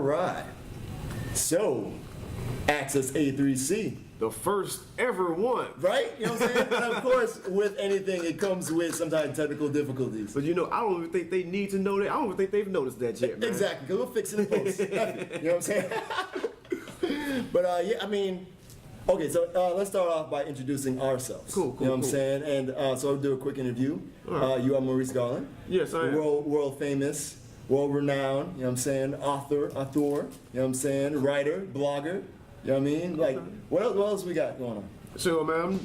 right. So, Access A3C. The first ever one. Right? You know what I'm saying? And of course, with anything, it comes with sometimes technical difficulties. But you know, I don't even think they need to know that. I don't even think they've noticed that yet, man. Exactly, because we'll fix it in post. You know what I'm saying? But yeah, I mean, okay, so let's start off by introducing ourselves. Cool, You know what I'm saying? And so I'll do a quick interview. Right. You are Maurice Garland. Yes, I am. World famous, world renowned, you know what I'm saying? Author, you know what I'm saying? Writer, blogger, you know what I mean? Like, what else we got going on? So, man,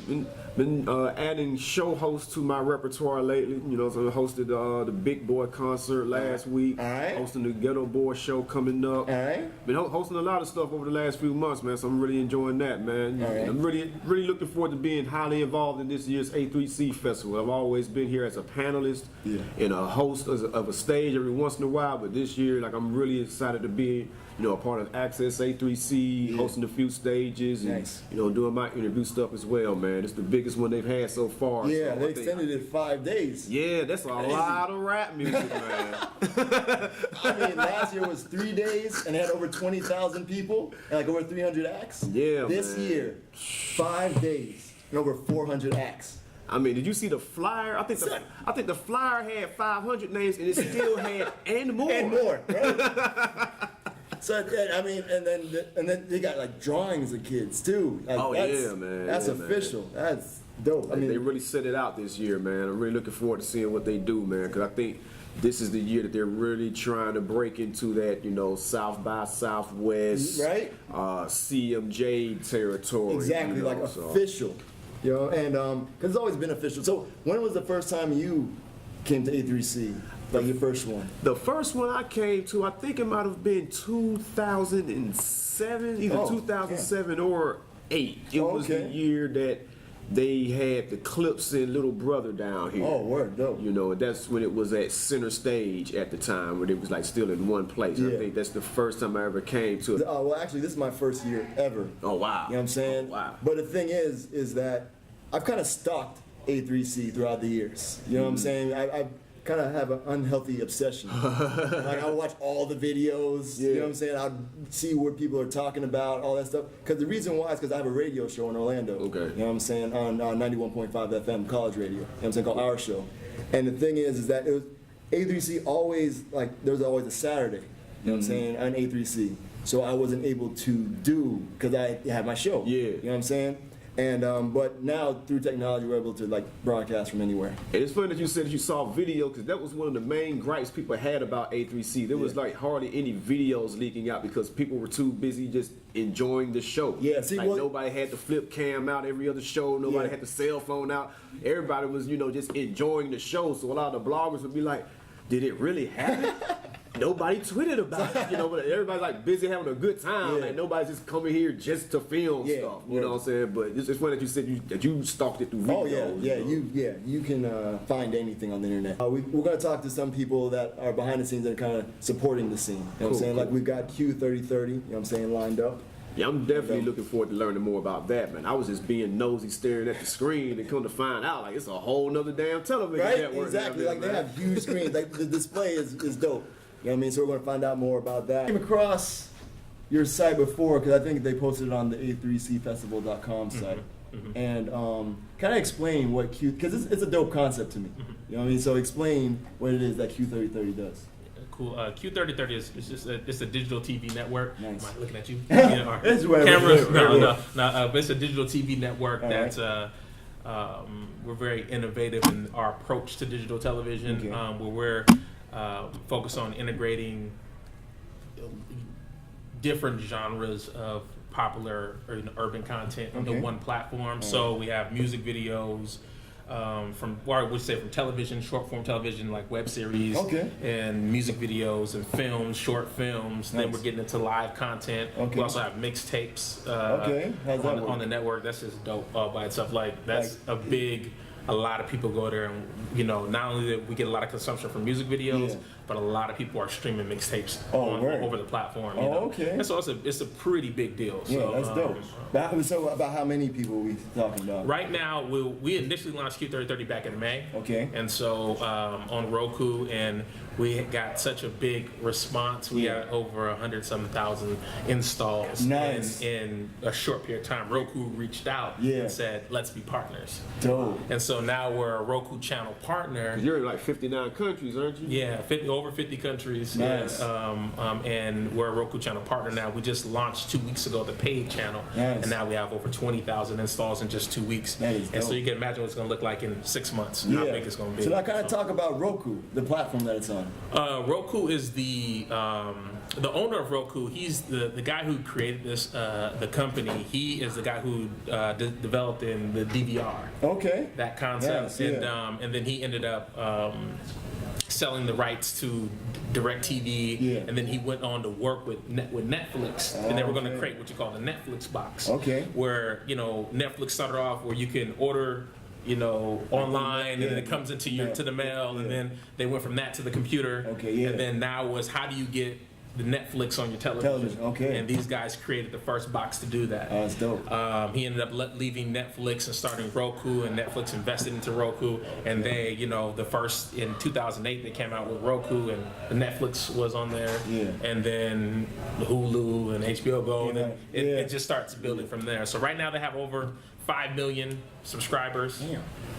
I've been adding show hosts to my repertoire lately. You know, so I hosted the Big Boy concert last week. All right. Hosting the Ghetto Boy show coming up. All right. Been hosting a lot of stuff over the last few months, man, so I'm really enjoying that, man. All right. I'm really looking forward to being highly involved in this year's A3C festival. I've always been here as a panelist and a host of a stage every once in a while, but this year, like, I'm really excited to be, you know, a part of Access A3C, hosting a few stages, and, you know, doing my interview stuff as well, man. It's the biggest one they've had so far. Yeah, so they extended it 5 days. Yeah, that's a lot of rap music, man. I mean, last year was 3 days and had over 20,000 people and like over 300 acts. Yeah, This man. year, 5 days and over 400 acts. I mean, did you see the flyer? I think the flyer had 500 names and it still had and more. And more, right? So I mean, and then they got like drawings of kids too. Like, man. That's official. Man. That's dope. I mean, they really set it out this year, man. I'm really looking forward to seeing what they do, man. Because I think this is the year that they're really trying to break into that, you know, South by Southwest, right? CMJ territory. Exactly, you know, like official. You know, and because it's always been official. So when was the first time you came to A3C? Like your first one? The first one I came to, I think it might have been 2007, either 2007 or 8. It was the year that they had the Clips and Little Brother down here. Oh, word, dope. You know, that's when it was at Center Stage at the time, when it was like still in one place. I think that's the first time I ever came to it. Well, actually, this is my first year ever. Oh, wow. You know what I'm saying? Oh, wow. But the thing is that I've kind of stalked A3C throughout the years. You know what I'm saying? I kind of have an unhealthy obsession. Like, I watch all the videos, you know what I'm saying? I'll see what people are talking about, all that stuff. Because the reason why is because I have a radio show in Orlando. Okay. You know what I'm saying? On 91.5 FM, college radio. You know what I'm saying? Called Our Show. And the thing is that it was A3C always, like, there was always a Saturday, you know what I'm saying, on A3C. So I wasn't able to do, because I had my show. Yeah. You know what I'm saying? And but now through technology we're able to like broadcast from anywhere. And it's funny that you said you saw video, because that was one of the main gripes people had about A3C. There was like hardly any videos leaking out because people were too busy just enjoying the show. Yeah, see, like nobody had the flip cam out every other show. Nobody had the cell phone out. Everybody was, you know, just enjoying the show. So a lot of the bloggers would be like, "Did it really happen?" Nobody tweeted about it, you know, but everybody's like busy having a good time. Like nobody's just coming here just to film stuff, you know what I'm saying? But it's funny that you said that you stalked it through videos. You can find anything on the internet. We're going to talk to some people that are behind the scenes that are kind of supporting the scene. You know what I'm saying? Like we've got Q3030, you know what I'm saying, lined up. Yeah, I'm definitely looking forward to learning more about that, man. I was just being nosy, staring at the screen, and come to find out, like, it's a whole nother damn television network. Exactly. There, like they have huge screens. Like the display is dope. You know what I mean? So we're going to find out more about that. I came across your site before because I think they posted it on the A3CFestival.com site. And kind of explain what because it's a dope concept to me. You know what I mean? So explain what it is that Q3030 does. Cool. Q3030 is just it's a digital TV network. Nice. Am I looking at you? It's cameras. No. But it's a digital TV network that's we're very innovative in our approach to digital television, where we're focused on integrating different genres of popular or urban content into one platform. So we have music videos. From television, short form television like web series, and music videos and films, short films. Then we're getting into live content. We also have mixtapes on the network. That's just dope by itself. Like that's a big a lot of people go there, and not only that we get a lot of consumption from music videos, but a lot of people are streaming mixtapes over the platform. Okay. And so it's a pretty big deal. Yeah, So, that's dope. So about how many people are we talking about? Right now, we initially launched Q3030 back in May. Okay. And so on Roku, and we got such a big response. We got over 100,000 installs in a short period of time. Roku reached out and said, "Let's be partners." Dope. And so now we're a Roku channel partner. You're in like 59 countries, aren't you? Yeah, over 50 countries. Nice. And we're a Roku channel partner now. We just launched 2 weeks ago the paid channel, and now we have over 20,000 installs in just 2 weeks. And so you can imagine what it's going to look like in 6 months. How big it's going to be. So now kind of talk about Roku, the platform that it's on. Roku is the owner of Roku. He's the guy who created this the company. He is the guy who developed in the DVR. Okay. That concept, and then he ended up selling the rights to DirecTV, and then he went on to work with Netflix, and they were going to create what you call the Netflix box. Okay. Where Netflix started off where you can order online, and then it comes into to the mail, and then they went from that to the computer. Okay, And then now was how do you get the Netflix on your television? Okay. And these guys created the first box to do that. That's dope. He ended up leaving Netflix and starting Roku, and Netflix invested into Roku, and they, the first in 2008 they came out with Roku, and the Netflix was on there, and then Hulu and HBO Go, and then it just starts building from there. So right now they have over 5 million subscribers.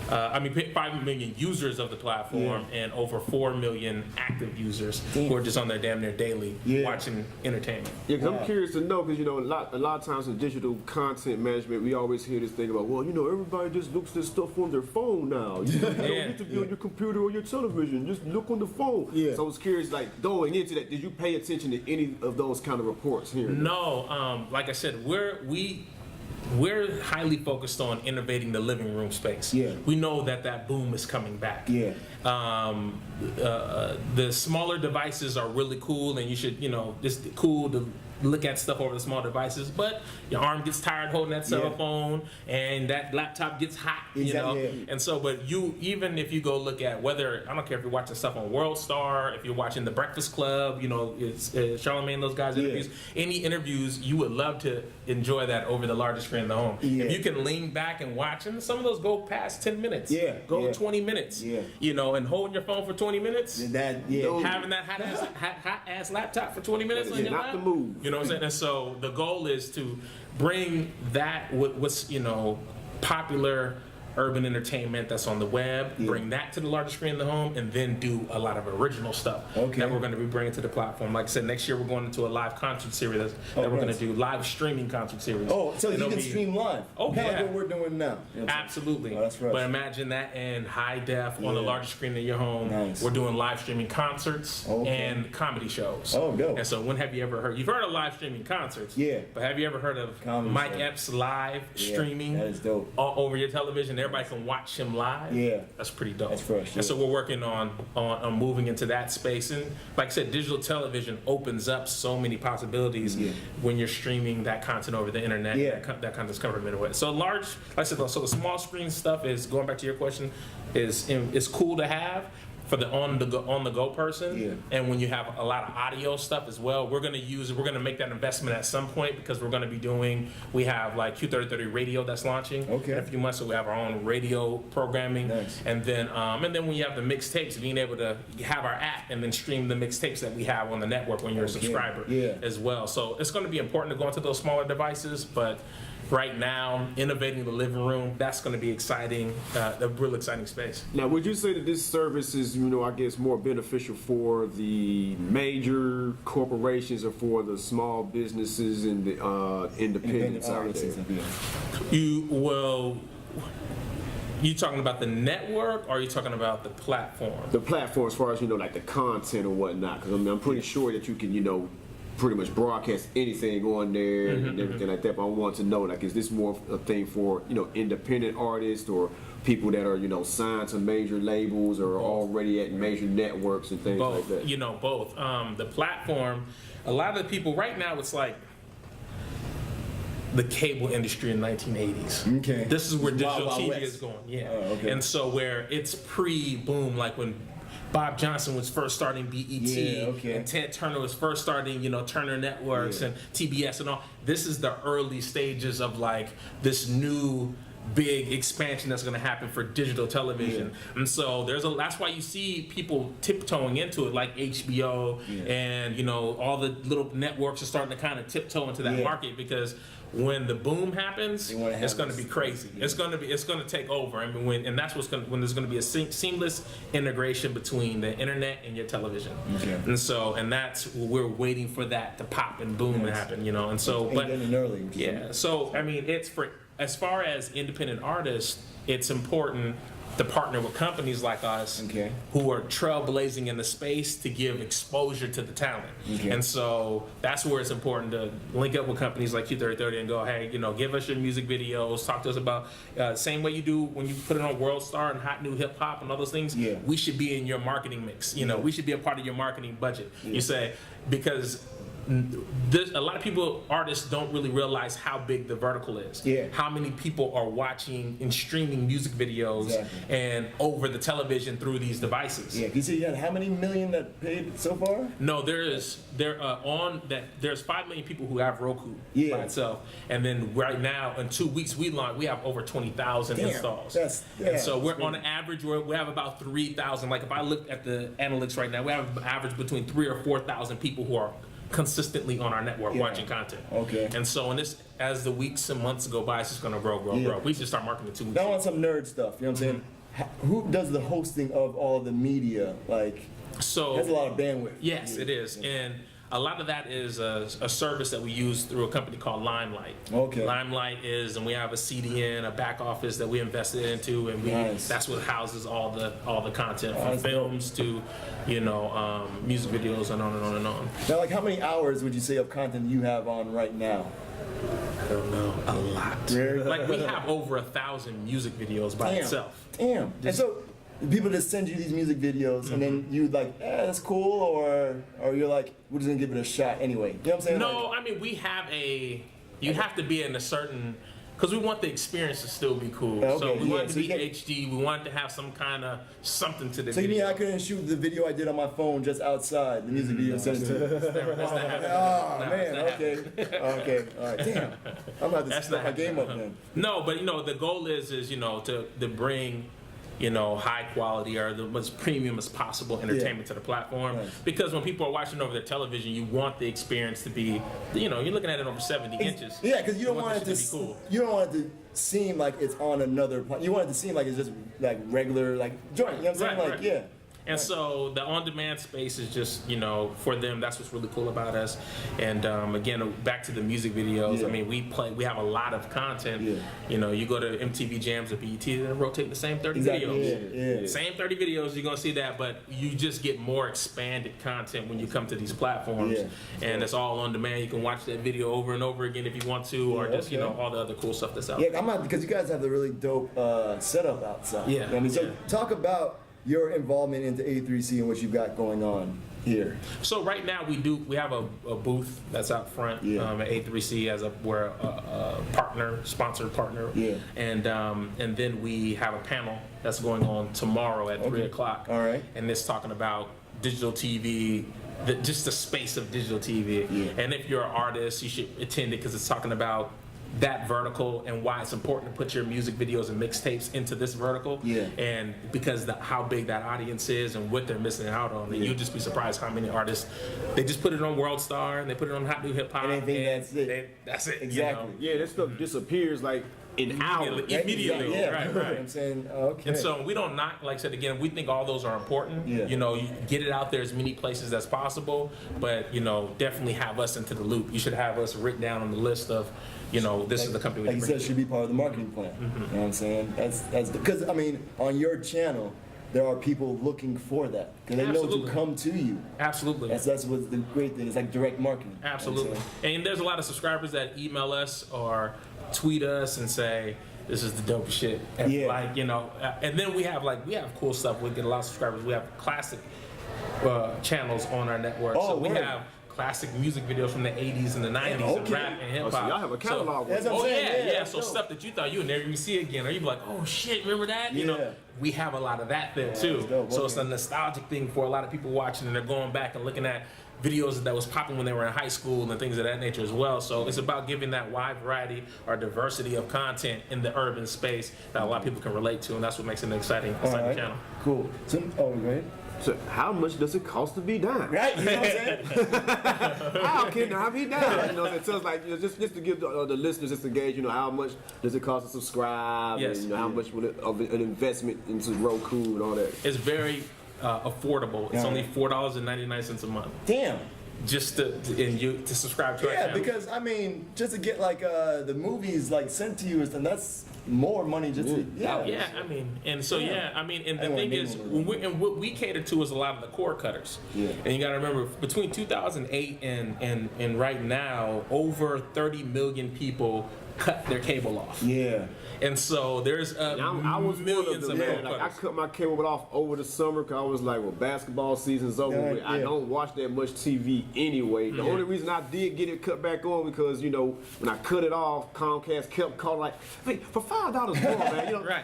5 million users of the platform, and over 4 million active users who are just on there damn near daily watching entertainment. Yeah, because I'm curious to know, because a lot of times in digital content management, we always hear this thing about, well, everybody just looks this stuff on their phone now. You don't need to be on your computer or your television. Just look on the phone. So I was curious, like going into that, did you pay attention to any of those kind of reports here? No, like I said, we're highly focused on innovating the living room space. We know that boom is coming back. The smaller devices are really cool, and you should, it's cool to look at stuff over the small devices, but your arm gets tired holding that cell phone, and that laptop gets hot, and so, but even if you go look at whether, I don't care if you're watching stuff on World Star, if you're watching The Breakfast Club, it's Charlamagne, those guys' interviews, any interviews, you would love to enjoy that over the largest screen in the home. If you can lean back and watch, and some of those go past 10 minutes, 20 minutes, and holding your phone for 20 minutes, having that hot ass laptop for 20 minutes on your lap, not the move. You know what I'm saying? And so the goal is to bring that what's popular urban entertainment that's on the web, bring that to the largest screen in the home, and then do a lot of original stuff that we're going to be bringing to the platform. Like I said, next year we're going into a live concert series that we're going to do, live streaming concert series. So you can stream live. Kind of what we're doing now. Absolutely. That's right. But imagine that in high def on the largest screen in your home. We're doing live streaming concerts and comedy shows. Dope. And so when have you ever heard, you've heard of live streaming concerts, but have you ever heard of comedy Mike show. Epps live streaming that is dope. over your television? Everybody can watch him live. That's pretty dope. That's fresh. And so we're working on moving into that space. And like I said, digital television opens up so many possibilities when you're streaming that content over the internet. That content's covered in a way. So like I said, so the small screen stuff is, going back to your question, is cool to have for the on the go person. And when you have a lot of audio stuff as well, we're gonna make that investment at some point, because we have like Q3030 radio that's launching in a few months, so we have our own radio programming. And then when you have the mixtapes, being able to have our app and then stream the mixtapes that we have on the network when you're a subscriber as well. So it's going to be important to go into those smaller devices, but right now, innovating the living room, that's going to be exciting, a real exciting space. Now, would you say that this service is, I guess, more beneficial for the major corporations or for the small businesses and the independents out there? You talking about the network, or are you talking about the platform? The platform, as far as, like the content or whatnot, because I'm pretty sure that you can, pretty much broadcast anything on there and everything like that. But I want to know, like, is this more a thing for independent artists or people that are signed to major labels or already at major networks and things like that? Both. The platform, a lot of the people right now, it's like the cable industry in the 1980s. Okay. This is where Wild, digital Wild TV West. is going. Yeah. Oh, okay. And so where it's pre-boom, like when Bob Johnson was first starting BET, Yeah, okay. and Ted Turner was first starting, Turner Networks and TBS and all. This is the early stages of like this new big expansion that's going to happen for digital television. And so that's why you see people tiptoeing into it, like HBO and all the little networks are starting to kind of tiptoe into that market, because when the boom happens, it's going to be crazy. It's going to take over. I mean, when there's going to be a seamless integration between the internet and your television. Okay. And that's we're waiting for that to pop and boom and happen. And so, but early. so I mean, it's for as far as independent artists, it's important to partner with companies like us who are trailblazing in the space to give exposure to the talent. And so that's where it's important to link up with companies like Q3030 and go, hey, give us your music videos, talk to us about same way you do when you put it on World Star and Hot New Hip Hop and all those things. We should be in your marketing mix. We should be a part of your marketing budget. You say, because a lot of artists don't really realize how big the vertical is. How many people are watching and streaming music videos and over the television through these devices. You see, how many million that paid so far? No, there's 5 million people who have Roku by itself, and then right now in 2 weeks we have over 20,000 installs. And so we're on average we have about 3,000. Like if I looked at the analytics right now, we have an average between 3,000 or 4,000 people who are consistently on our network watching content. And so as the weeks and months go by, it's just going to grow. We should start marketing 2 weeks. Now on some nerd stuff, you know what I'm saying? Who does the hosting of all the media? So that's a lot of bandwidth. Yes, it is. And a lot of that is a service that we use through a company called Limelight. Limelight and we have a CDN, a back office that we invested into, and that's what houses all the content from films to music videos and on and on and on. Now, how many hours would you say of content you have on right now? I don't know. A lot. Really? We have over 1,000 music videos by itself. Damn. And so people just send you these music videos, and then you that's cool, or you're like, we're just gonna give it a shot anyway. You know what I'm saying? No, I mean you have to be in a certain, because we want the experience to still be cool. So we want it to be HD. We want it to have some kind of something to the video. So you mean I couldn't shoot the video I did on my phone just outside the music video? Sent it to you. Oh man, okay, all right. Damn, I'm gonna have to step my game up then. No, but the goal is to bring high quality or the most premium as possible entertainment to the platform. Because when people are watching over their television, you want the experience to be, you're looking at it over 70 inches. Yeah, because you don't want it to be cool. You don't want it to seem like it's on another. You want it to seem like it's just regular joint. You know what I'm saying? Right. And so the on-demand space is just, for them, that's what's really cool about us. And again, back to the music videos. I mean, we have a lot of content. You go to MTV Jams or BET, they're rotating the same 30 videos. Same 30 videos, you're gonna see that, but you just get more expanded content when you come to these platforms. And it's all on demand. You can watch that video over and over again if you want to, or just all the other cool stuff that's out there. I'm not, because you guys have the really dope setup outside. So talk about your involvement into A3C and what you've got going on here. So right now we have a booth that's out front at A3C we're a sponsored partner. And then we have a panel that's going on tomorrow at 3 o'clock. All right. And it's talking about digital TV, just the space of digital TV. And if you're an artist, you should attend it because it's talking about that vertical and why it's important to put your music videos and mixtapes into this vertical. And because how big that audience is and what they're missing out on. And you'll just be surprised how many artists, they just put it on World Star and they put it on Hot New Hip Hop. And they think that's it. Exactly. Yeah, that stuff disappears in hours. Immediately. Right. I'm saying, And so we don't knock, like I said again, we think all those are important. You get it out there as many places as possible, but definitely have us into the loop. You should have us written down on the list of, this is the company. Like you said, should be part of the marketing plan. You know what I'm saying? That's because on your channel, there are people looking for that because they know to come to you. Absolutely. That's what's the great thing. It's like direct marketing. Absolutely. And there's a lot of subscribers that email us or tweet us and say, this is the dope shit. And and then we have cool stuff. We get a lot of subscribers. We have classic channels on our network. So we have classic music videos from the 80s and the 90s and rap and hip Oh, so hop. y'all have a catalog. That's what I'm Oh saying, yeah. So stuff that you thought you would never even see again, or you'd be like, oh shit, remember that? You know, we have a lot of that there too. that's dope. So it's a nostalgic thing for a lot of people watching, and they're going back and looking at videos that was popping when they were in high school and things of that nature as well. So it's about giving that wide variety or diversity of content in the urban space that a lot of people can relate to, and that's what makes it an exciting channel. Cool. So, go ahead. So how much does it cost to be done? Right, you know what I'm saying? How can I be done? You know, it sounds like, you know, just to give the listeners just to gauge, you know, how much does it cost to subscribe? Yes. And, you know, how much would of an investment into Roku and all that? It's very affordable. It's Yeah. only $4.99 a month. Damn. Just to subscribe to our Yeah, channel. because I mean, just to get like the movies like sent to you, and that's more money just to Yeah, I mean, and so I mean, and the I thing don't is, wanna and what we cater to is a lot of the cord cutters. Yeah. And you got to remember, between 2008 and right now, over 30 million people cut their cable off. Yeah. And so there's I was millions of man. cord Like, I cutters. cut my cable off over the summer because I was like, well, basketball season's over. Yeah, with. I yeah. don't watch that much TV anyway. The only reason I did get it cut back on because, you know, when I cut it off, Comcast kept calling like, hey, for $5 more, man. You know, Right.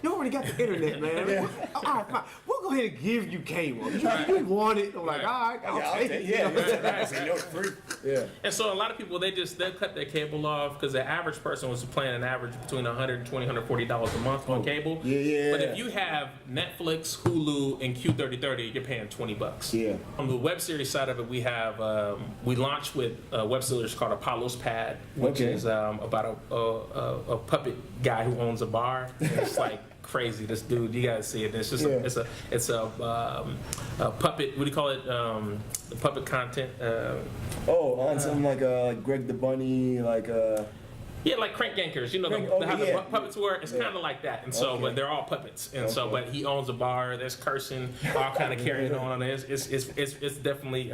you already got the internet, man. All right, fine. We'll go ahead and give you cable. You want it? I'm like, all right, I'll take it. Yeah, You know? Right. So, you know, free. Yeah. And so a lot of people, they'll cut their cable off because the average person was paying an average between $120, $140 a month on cable. Yeah. But if you have Netflix, Hulu, and Q3030, you're paying $20. Yeah. On the web series side of it, we have we launched with a web series called Apollo's Pad, which Okay. is about a puppet guy who owns a bar. And it's like crazy. This dude, you gotta see it. It's just it's a puppet. What do you call it? The puppet content. On something like Greg the Bunny, like Yeah, like Crank Yankers, you know, how the puppets work. It's kind of like that, and so, but they're all puppets, and so, but he owns a bar. There's cursing, all kind of carrying on. It's definitely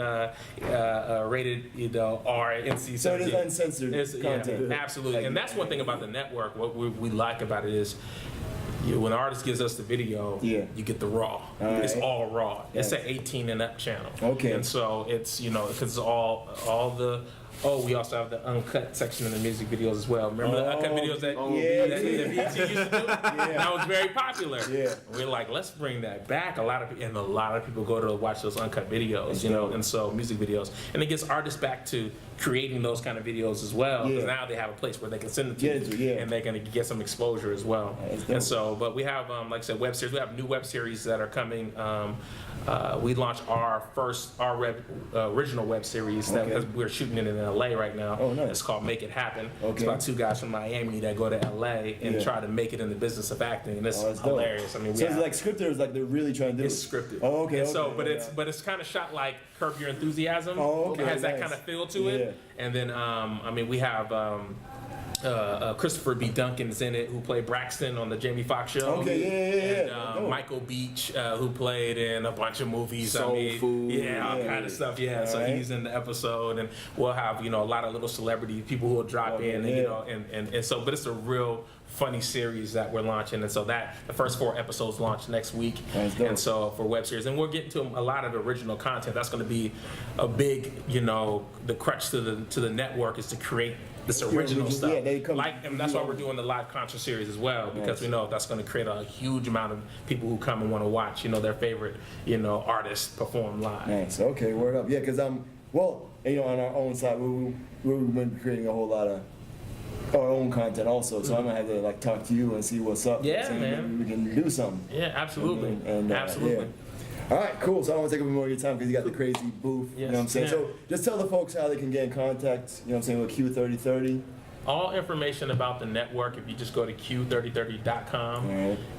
rated, you know, R, NC-17. So it is uncensored content. Yeah, absolutely, and that's one thing about the network. What we like about it is, when an artist gives us the video, you get the raw. It's all raw. It's an 18 and up channel. Okay. And so it's, you know, because all the. Oh, we also have the uncut section in the music videos as well. Remember the uncut videos that BET used to do? That was very popular. Yeah. We're like, let's bring that back. A lot of people go to watch those uncut videos, you know, and so music videos, and it gets artists back to creating those kind of videos as well, because now they have a place where they can send it to, and they're going to get some exposure as well. And so, but we have, like I said, web series. We have new web series that are coming. We launched our original web series because we're shooting it in LA right now. Oh, nice. It's called Make It Happen. It's about two guys from Miami that go to LA and try to make it in the business of acting, and it's hilarious. I mean, so it's like scripted, or it's like they're really trying to do it's scripted. Oh, okay. And so, but it's kind of shot like Curb Your Enthusiasm. Oh, okay. It has that Nice. kind of feel to it. And then, I mean, we have Christopher B. Duncan's in it, who played Braxton on the Jamie Foxx show. Okay, And Michael Beach, who played in a bunch of movies. Soul Food. All kind of stuff. Yeah, so he's in the episode, and we'll have, you know, a lot of little celebrity people who will drop in, and you know, and so, but it's a real funny series that we're launching, and so that the first 4 episodes launch next week, and so for web series, and we're getting to a lot of original content. That's going to be a big, you know, the crutch to the network is to create this original stuff. And that's why we're doing the live concert series as well, because we know that's going to create a huge amount of people who come and want to watch, you know, their favorite, you know, artists perform live. Nice. Okay, word up. Yeah, because well, you know, on our own side, we've been creating a whole lot of our own content also, so I'm gonna have to like talk to you and see what's up. Yeah, so man. Maybe we can do something. Yeah, absolutely. Absolutely. All right, cool. So I don't want to take up more of your time because you got the crazy booth. You know what I'm saying? So just tell the folks how they can get in contact. You know what I'm saying, with Q3030. All information about the network, if you just go to Q3030.com,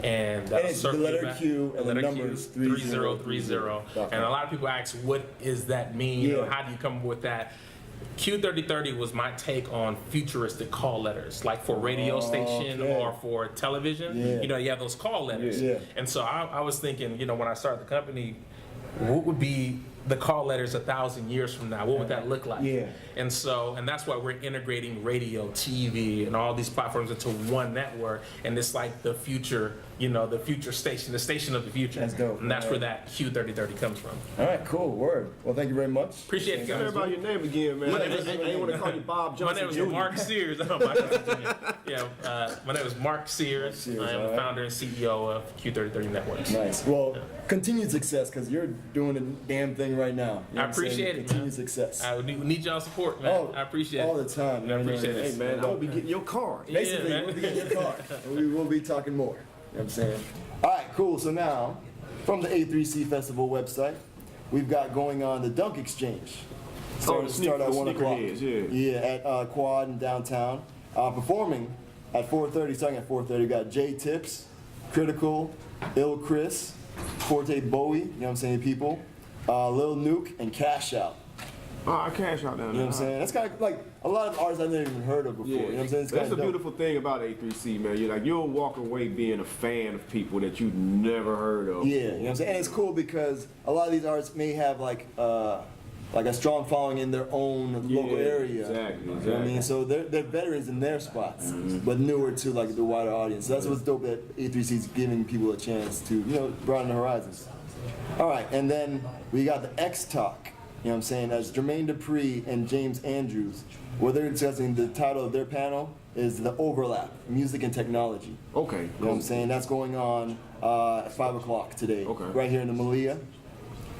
and that'll it's circle the letter you back. Q and the numbers 3030. And a lot of people ask, what does that mean? You know, how do you come up with that? Q3030 was my take on futuristic call letters, like for radio station or for television. You know, you have those call letters. And so I was thinking, you know, when I started the company, what would be the call letters 1,000 years from now? What would that look like? And so, and that's why we're integrating radio, TV, and all these platforms into one network. And it's like the future, the future station, the station of the future. That's dope. And that's where that Q3030 comes from. All right, cool. Word. Well, thank you very much. Appreciate it, Tell guys. everybody your name again, man. My I name is- ain't want to call you Bob My Johnson name is Jr. Mark Sears. My name is Mark Sears. I am all the right. founder and CEO of Q3030 Networks. Nice. Well, continued success because you're doing a damn thing right now. You know I what I'm saying? appreciate it, man. Continued success. I need y'all support, man. I appreciate all it. the time. I appreciate Hey, it. man, I'm going to be getting your card. Basically, man. we'll be getting your car. And we will be talking more. You know what I'm saying? All right, cool. So now, from the A3C Festival website, we've got going on the Dunk Exchange. Oh, the Start at 1 o'clock. sneakerheads, yeah. Yeah, at Quad in downtown. Performing at 4:30, starting at 4:30, we got J Tips, Critical, Ill Chris, Forte Bowie, you know what I'm saying, people, Lil Nuke, and Cash Out. I cash out down there. You know what I'm saying? That's kind of like a lot of artists I've never even heard of before. Yeah, You know what I'm saying? It's that's kinda the dope. beautiful thing about A3C, man. You'll walk away being a fan of people that you've never heard of. Yeah, you know what I'm saying? And it's cool because a lot of these artists may have like a strong following in their own local area. Exactly. You know what I mean? So they're veterans in their spots, but newer to like the wider audience. So that's what's dope that A3C is giving people a chance to, broaden the horizons. All right, and then we got the X Talk. You know what I'm saying? That's Jermaine Dupri and James Andrews. What they're discussing, the title of their panel is The Overlap, Music and Technology. Okay. You know what I'm saying? That's going on at 5 o'clock today, Okay. right here in the Malia.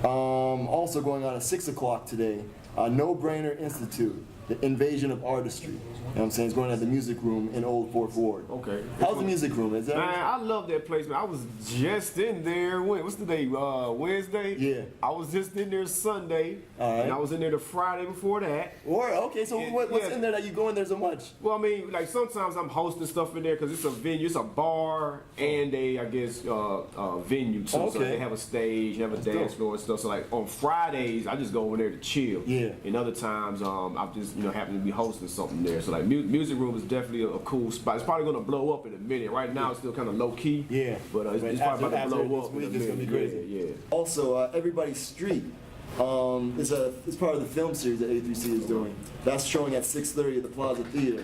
Also going on at 6 o'clock today, No Brainer Institute, The Invasion of Artistry. You know what I'm saying? It's going at the Music Room in Old Fourth Ward. Okay. How's the Music Room? Is that? Man, I love that place, man. I was just in there. What's the day? Wednesday? Yeah. I was just in there Sunday. All right. And I was in there the Friday before that. Okay, so what's yeah. in there that you go in there so much? Well, I mean, like sometimes I'm hosting stuff in there because it's a venue, it's a bar and a venue too. So Okay. they have a stage, they have a dance floor and stuff. So like on Fridays, I just go over there to chill. Yeah. And other times, I just happen to be hosting something there. So like Music Room is definitely a cool spot. It's probably gonna blow up in a minute. Right now, it's still kind of low key. Yeah. But it's probably about to blow up in a It's gonna be minute. crazy. Yeah. Also, Everybody's Street is part of the film series that A3C is doing. That's showing at 6:30 at the Plaza Theater.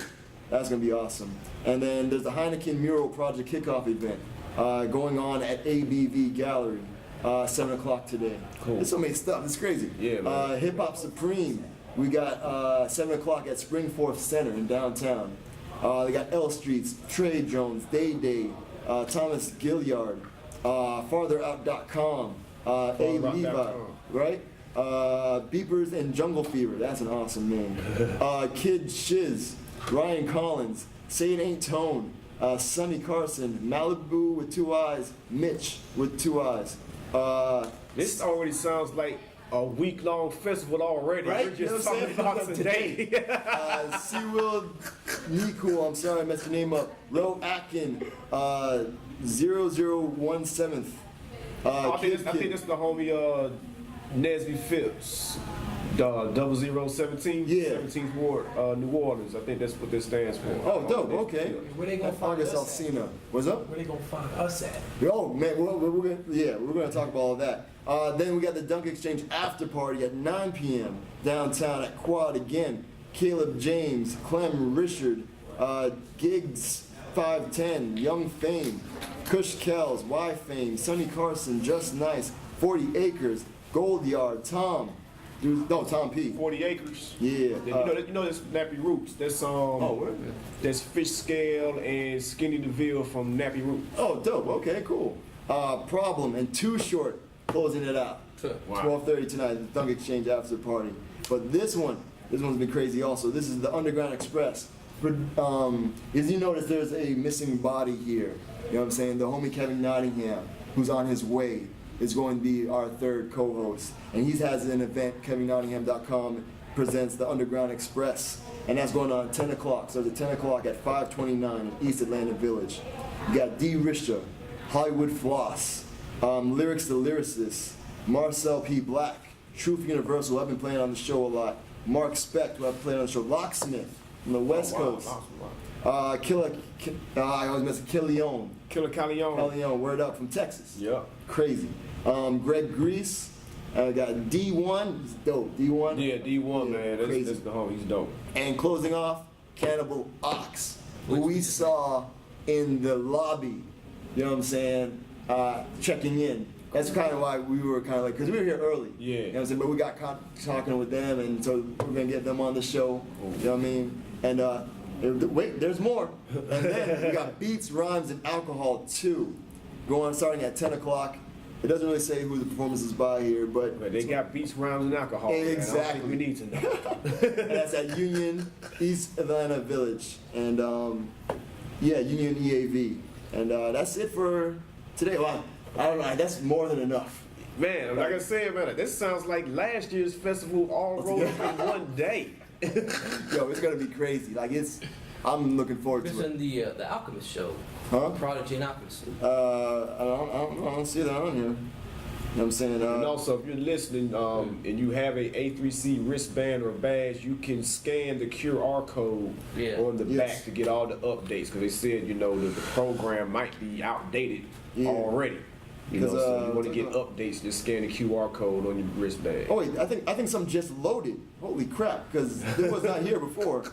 That's gonna be awesome. And then there's the Heineken Mural Project Kickoff event going on at ABV Gallery, 7 o'clock today. Cool. There's so many stuff. It's crazy. Yeah, man. Hip Hop Supreme. We got 7 o'clock at Springforth Center in downtown. They got L Streets, Trey Jones, Day Day, Thomas Gilliard, FartherOut.com, A Levi, right? Beepers and Jungle Fever, that's an awesome name. Kid Shiz, Ryan Collins, Say It Ain't Tone, Sonny Carson, Malibu with 2 eyes, Mitch with 2 eyes. This already sounds like a week-long festival already. Right? We're You know just what I'm talking saying? about today. Seaworld Niku, I'm sorry I messed your name up. Ro Atkin, 0017th. I think that's the homie Nesby Phipps, 0017. Yeah. 17th Ward, New Orleans. I think that's what this stands for. Oh, dope, okay. Where they gonna find August us at? Alsina. What's up? Where they gonna find us at? Oh man, we're gonna talk about all that. Then we got the Dunk Exchange after party at 9 p.m. downtown at Quad again. Caleb James, Clem Richard, Gigs 510, Young Fame, Kush Kells, Y Fame, Sonny Carson, Just Nice, 40 Acres, Gold Yard, Tom P. 40 Acres. Yeah. You know that's Nappy Roots. That's where is it? That's Fish Scale and Skinny DeVille from Nappy Roots. Oh, dope. Okay, cool. Problem and Too Short closing it out. Wow. 12:30 tonight, the Dunk Exchange after party. But this one's been crazy also. This is the Underground Express. As you notice, there's a missing body here. You know what I'm saying? The homie Kevin Nottingham, who's on his way, is going to be our third co-host. And he has an event, KevinNottingham.com presents the Underground Express. And that's going on at 10 o'clock. So it's at 10 o'clock at 529 in East Atlanta Village. You got D. Risha, Hollywood Floss, Lyrics the Lyricist, Marcel P. Black, Truth Universal, I've been playing on the show a lot. Mark Specht, who I've played on the show. Locksmith from the West Coast. I always mess with Killion. Killer Calleon. Callion, word up from Texas. Yeah. Crazy. Greg Grease. I got D1. He's dope. D1. Yeah, D1, man. Crazy. That's the homie. He's dope. And closing off, Cannibal Ox, who we saw in the lobby You know what I'm saying? Checking in. That's kind of why we were kind of like, because we were here early. Yeah. You know what I'm saying? But we got talking with them, and so we're going to get them on the show. You know what I mean? And wait, there's more. And then we got Beats, Rhymes, and Alcohol 2 starting at 10 o'clock. It doesn't really say who the performance is by here, but they got beats, rhymes, and alcohol. Exactly. Man. I don't think we need to know. and that's at Union East Atlanta Village, and Union EAV, and that's it for today. Well, I don't know. That's more than enough. Man, like I said, man, this sounds like last year's festival all rolled up in one day. Yo, it's gonna be crazy. Like I'm looking forward to it. The Alchemist show. Huh? Prodigy and Alchemist. I don't know. I don't see that on here. You know what I'm saying? And also, if you're listening and you have a A3C wristband or badge, you can scan the QR code on the back to get all the updates. Because they said, that the program might be outdated already. So you want to get updates, just scan the QR code on your wristband. Oh wait, I think some just loaded. Holy crap! Because it was not here before.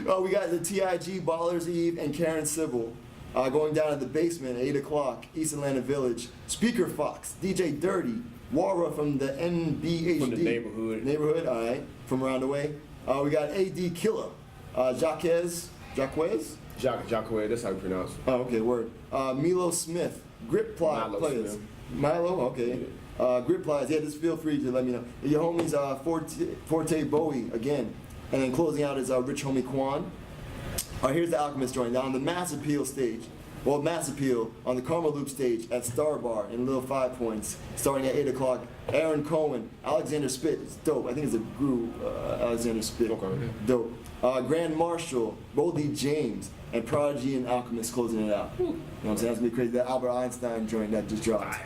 Oh, we got the TIG, Ballers Eve, and Karen Civil going down at the basement at 8 o'clock, East Atlanta Village. Speaker Fox, DJ Dirty, Wara from the NBHD. From the neighborhood. Neighborhood, all right, from around the way. We got AD Killer, Jaquez, Jacquez, that's how you pronounce it. Oh, okay, word. Milo Smith, Grip Plot Milo players. Smith. Milo, okay. Grip Plies, just feel free to let me know. Your homies, Forte Bowie again. And then closing out is Rich Homie Quan. Here's the Alchemist joint. Now on the Mass Appeal stage, Mass Appeal on the Karma Loop stage at Star Bar in Little 5 Points, starting at 8 o'clock. Aaron Cohen, Alexander Spit, it's dope. I think it's a group, Alexander Spit. Okay. Dope. Grand Marshal, Boldy James, and Prodigy and Alchemist closing it out. You know what I'm saying? That's gonna be crazy. That Albert Einstein joint that just dropped.